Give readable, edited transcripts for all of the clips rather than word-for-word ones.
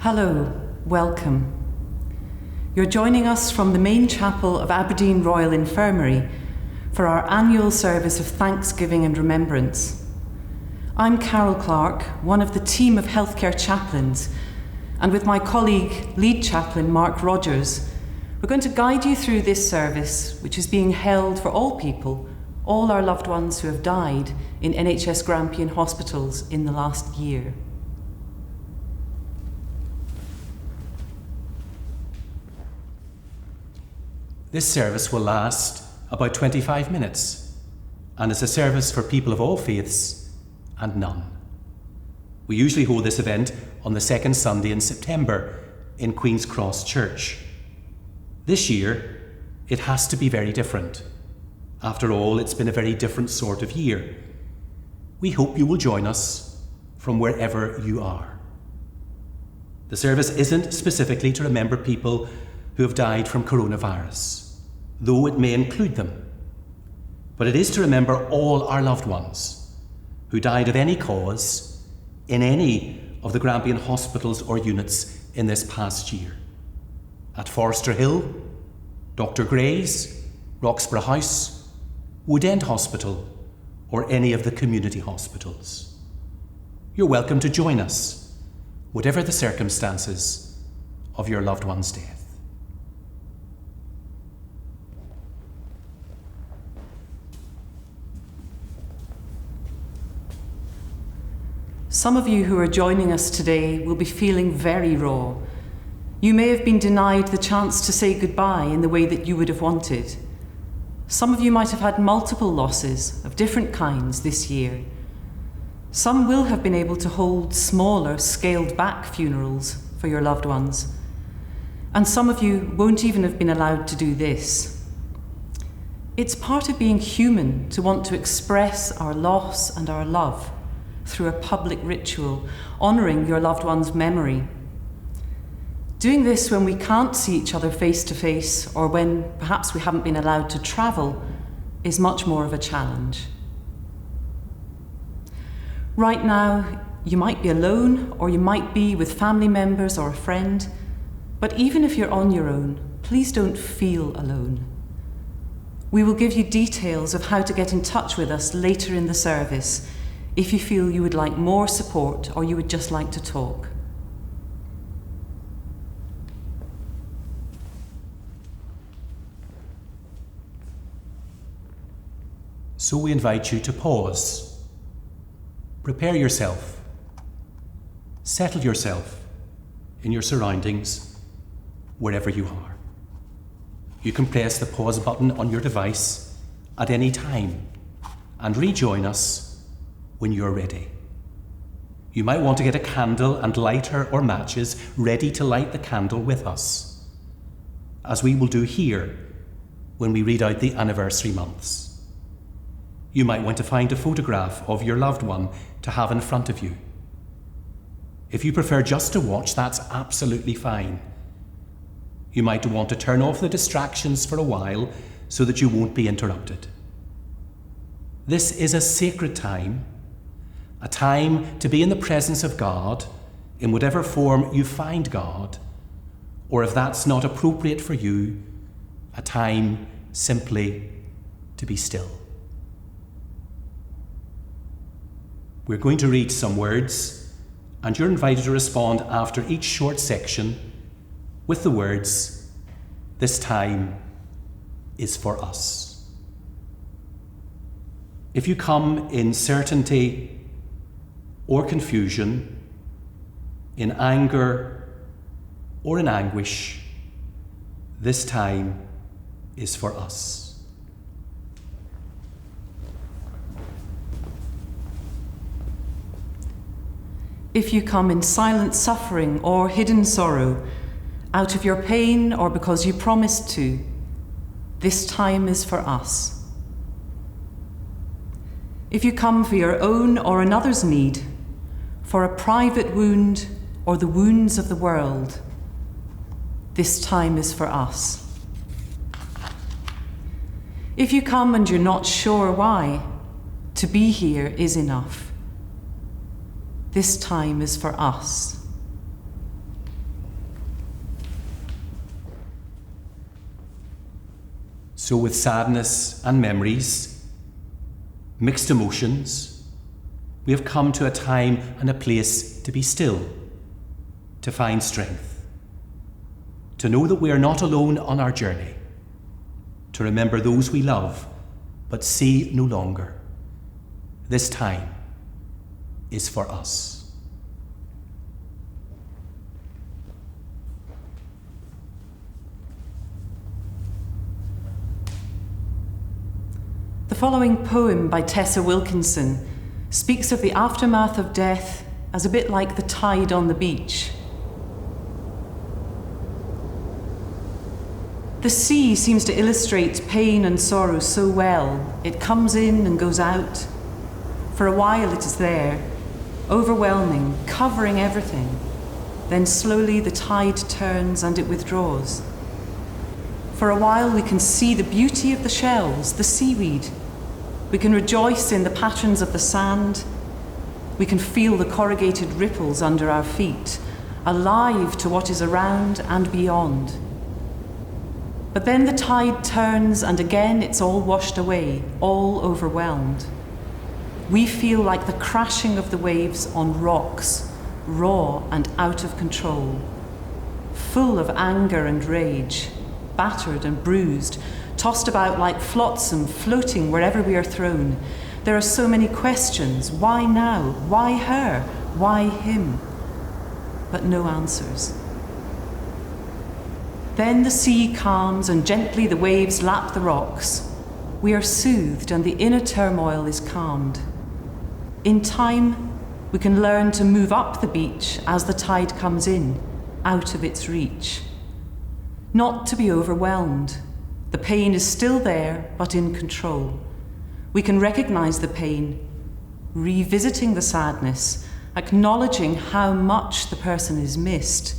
Hello, welcome. You're joining us from the main chapel of Aberdeen Royal Infirmary for our annual service of thanksgiving and remembrance. I'm Carol Clark, one of the team of healthcare chaplains, and with my colleague, lead chaplain Mark Rogers, we're going to guide you through this service, which is being held for all people, all our loved ones who have died in NHS Grampian hospitals in the last year. This service will last about 25 minutes and is a service for people of all faiths and none. We usually hold this event on the second Sunday in September in Queen's Cross Church. This year, it has to be very different. After all, it's been a very different sort of year. We hope you will join us from wherever you are. The service isn't specifically to remember people who have died from coronavirus, though it may include them. But it is to remember all our loved ones who died of any cause in any of the Grampian hospitals or units in this past year. At Forster Hill, Dr. Gray's, Roxburgh House, Woodend Hospital, or any of the community hospitals. You're welcome to join us, whatever the circumstances of your loved one's death. Some of you who are joining us today will be feeling very raw. You may have been denied the chance to say goodbye in the way that you would have wanted. Some of you might have had multiple losses of different kinds this year. Some will have been able to hold smaller, scaled-back funerals for your loved ones. And some of you won't even have been allowed to do this. It's part of being human to want to express our loss and our love through a public ritual, honouring your loved one's memory. Doing this when we can't see each other face to face, or when perhaps we haven't been allowed to travel, is much more of a challenge. Right now, you might be alone, or you might be with family members or a friend, but even if you're on your own, please don't feel alone. We will give you details of how to get in touch with us later in the service, if you feel you would like more support or you would just like to talk. So we invite you to pause. Prepare yourself. Settle yourself in your surroundings, wherever you are. You can press the pause button on your device at any time and rejoin us when you're ready. You might want to get a candle and lighter or matches ready to light the candle with us, as we will do here when we read out the anniversary months. You might want to find a photograph of your loved one to have in front of you. If you prefer just to watch, that's absolutely fine. You might want to turn off the distractions for a while so that you won't be interrupted. This is a sacred time, a time to be in the presence of God in whatever form you find God, or if that's not appropriate for you, a time simply to be still. We're going to read some words, and you're invited to respond after each short section with the words, "This time is for us." If you come in certainty or confusion, in anger or in anguish, this time is for us. If you come in silent suffering or hidden sorrow, out of your pain or because you promised to, this time is for us. If you come for your own or another's need, for a private wound or the wounds of the world, this time is for us. If you come and you're not sure why, to be here is enough. This time is for us. So with sadness and memories, mixed emotions, we have come to a time and a place to be still, to find strength, to know that we are not alone on our journey, to remember those we love but see no longer. This time is for us. The following poem by Tessa Wilkinson speaks of the aftermath of death as a bit like the tide on the beach. The sea seems to illustrate pain and sorrow so well. It comes in and goes out. For a while it is there, overwhelming, covering everything. Then slowly the tide turns and it withdraws. For a while we can see the beauty of the shells, the seaweed. We can rejoice in the patterns of the sand. We can feel the corrugated ripples under our feet, alive to what is around and beyond. But then the tide turns and again it's all washed away, all overwhelmed. We feel like the crashing of the waves on rocks, raw and out of control, full of anger and rage, battered and bruised, tossed about like flotsam, floating wherever we are thrown. There are so many questions. Why now? Why her? Why him? But no answers. Then the sea calms and gently the waves lap the rocks. We are soothed and the inner turmoil is calmed. In time, we can learn to move up the beach as the tide comes in, out of its reach. Not to be overwhelmed. The pain is still there, but in control. We can recognize the pain, revisiting the sadness, acknowledging how much the person is missed.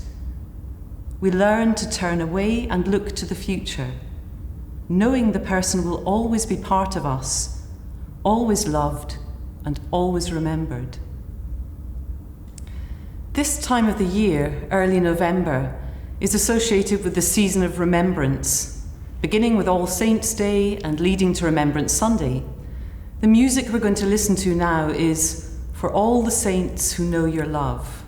We learn to turn away and look to the future, knowing the person will always be part of us, always loved and always remembered. This time of the year, early November, is associated with the season of remembrance, beginning with All Saints' Day and leading to Remembrance Sunday. The music we're going to listen to now is For All the Saints Who Know Your Love.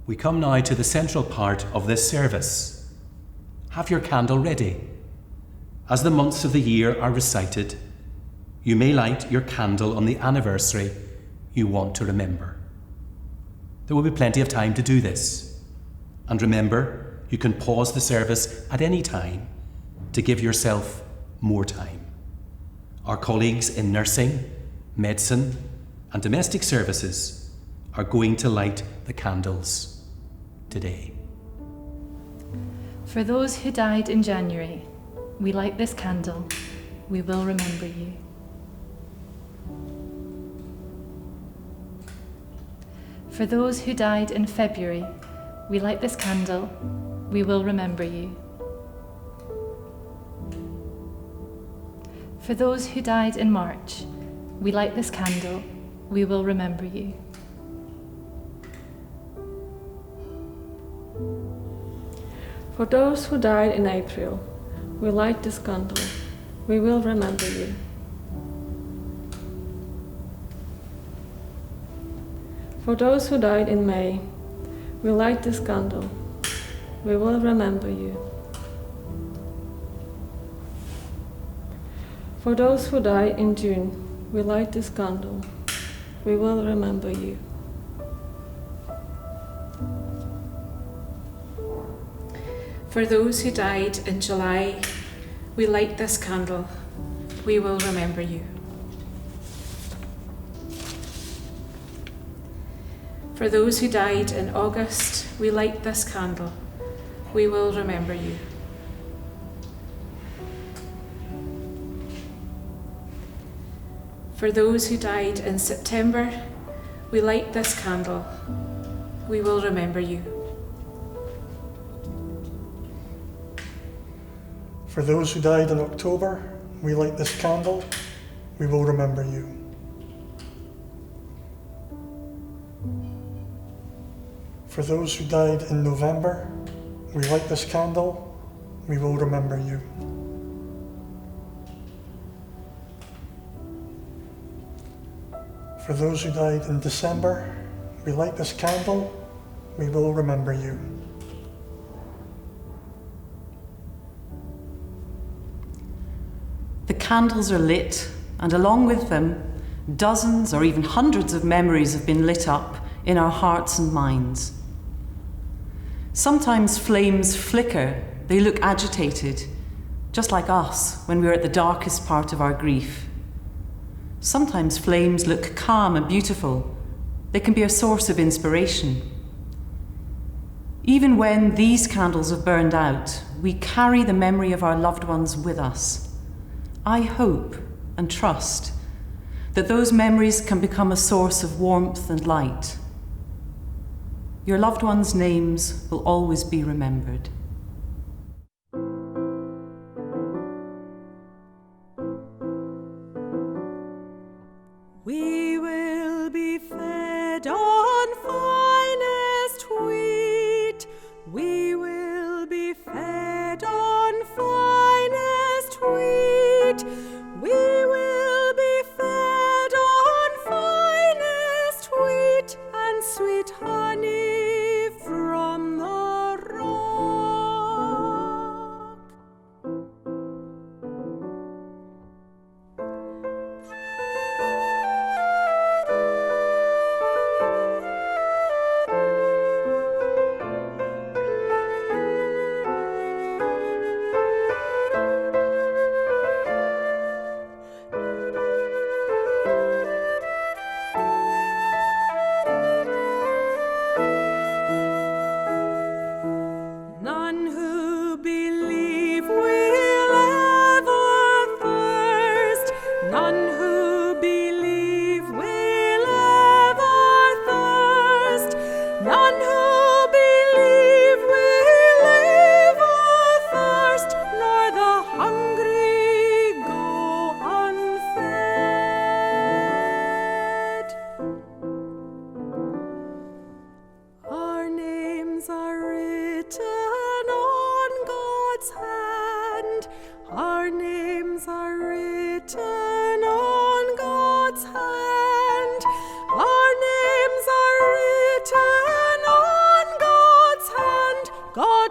We come now to the central part of this service. Have your candle ready. As the months of the year are recited, you may light your candle on the anniversary you want to remember. There will be plenty of time to do this. And remember, you can pause the service at any time to give yourself more time. Our colleagues in nursing, medicine, and domestic services are going to light the candles today. For those who died in January, we light this candle. We will remember you. For those who died in February, we light this candle. We will remember you. For those who died in March, we light this candle. We will remember you. For those who died in April, we light this candle. We will remember you. For those who died in May, we light this candle. We will remember you. For those who died in June, we light this candle. We will remember you. For those who died in July, we light this candle. We will remember you. For those who died in August, we light this candle. We will remember you. For those who died in September, we light this candle. We will remember you. For those who died in October, we light this candle. We will remember you. For those who died in November, we light this candle. We will remember you. For those who died in December, we light this candle. We will remember you. The candles are lit, and along with them, dozens or even hundreds of memories have been lit up in our hearts and minds. Sometimes flames flicker, they look agitated, just like us when we're at the darkest part of our grief. Sometimes flames look calm and beautiful. They can be a source of inspiration. Even when these candles have burned out, we carry the memory of our loved ones with us. I hope and trust that those memories can become a source of warmth and light. Your loved ones' names will always be remembered. We will be fed on finest wheat. We will be fed on finest wheat. We will be fed on finest wheat and sweet honey from the rock.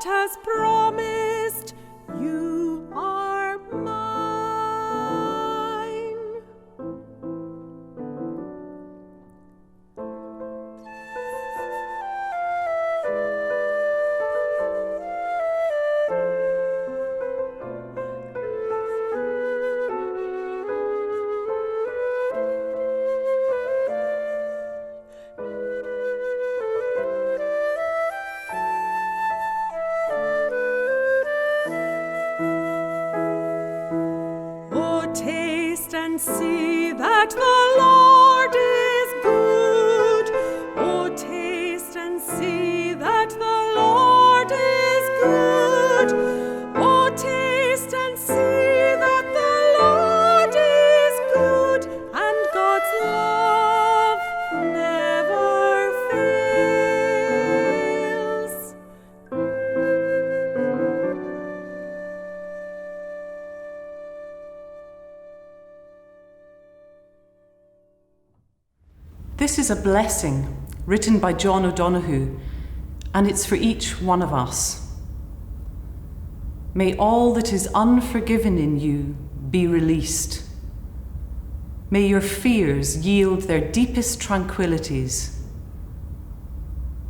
God has promised, you are mine. Oh, taste and see that the Lord is good. Oh, taste and see that the Lord is good. Oh, taste and see that the Lord is good, and God's love never fails. This is a blessing written by John O'Donoghue, and it's for each one of us. May all that is unforgiven in you be released. May your fears yield their deepest tranquillities.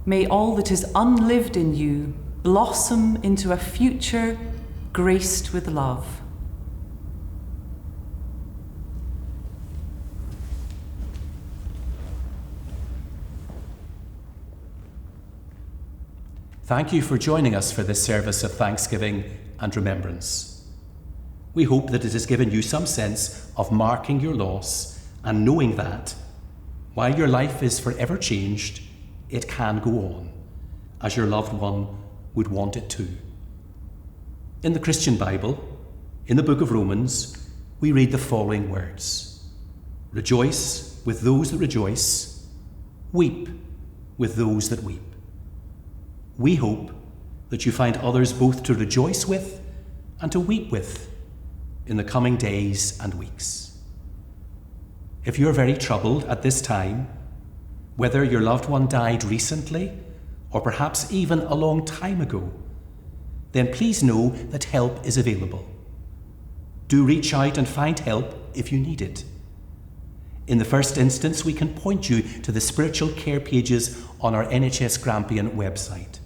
May all that is unlived in you blossom into a future graced with love. Thank you for joining us for this service of thanksgiving and remembrance. We hope that it has given you some sense of marking your loss and knowing that, while your life is forever changed, it can go on, as your loved one would want it to. In the Christian Bible, in the book of Romans, we read the following words: "Rejoice with those that rejoice, weep with those that weep." We hope that you find others both to rejoice with and to weep with in the coming days and weeks. If you're very troubled at this time, whether your loved one died recently or perhaps even a long time ago, then please know that help is available. Do reach out and find help if you need it. In the first instance, we can point you to the spiritual care pages on our NHS Grampian website.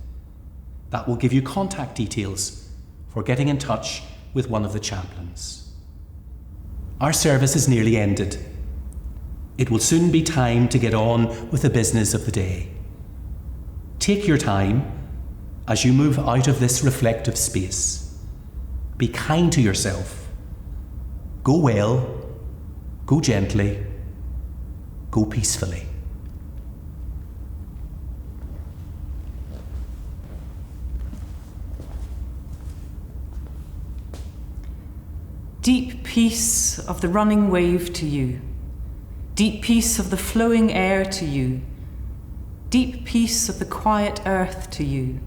That will give you contact details for getting in touch with one of the chaplains. Our service is nearly ended. It will soon be time to get on with the business of the day. Take your time as you move out of this reflective space. Be kind to yourself. Go well, go gently, go peacefully. Deep peace of the running wave to you. Deep peace of the flowing air to you. Deep peace of the quiet earth to you.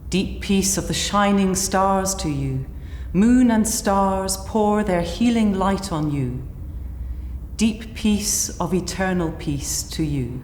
Deep peace of the shining stars to you. Moon and stars pour their healing light on you. Deep peace of eternal peace to you.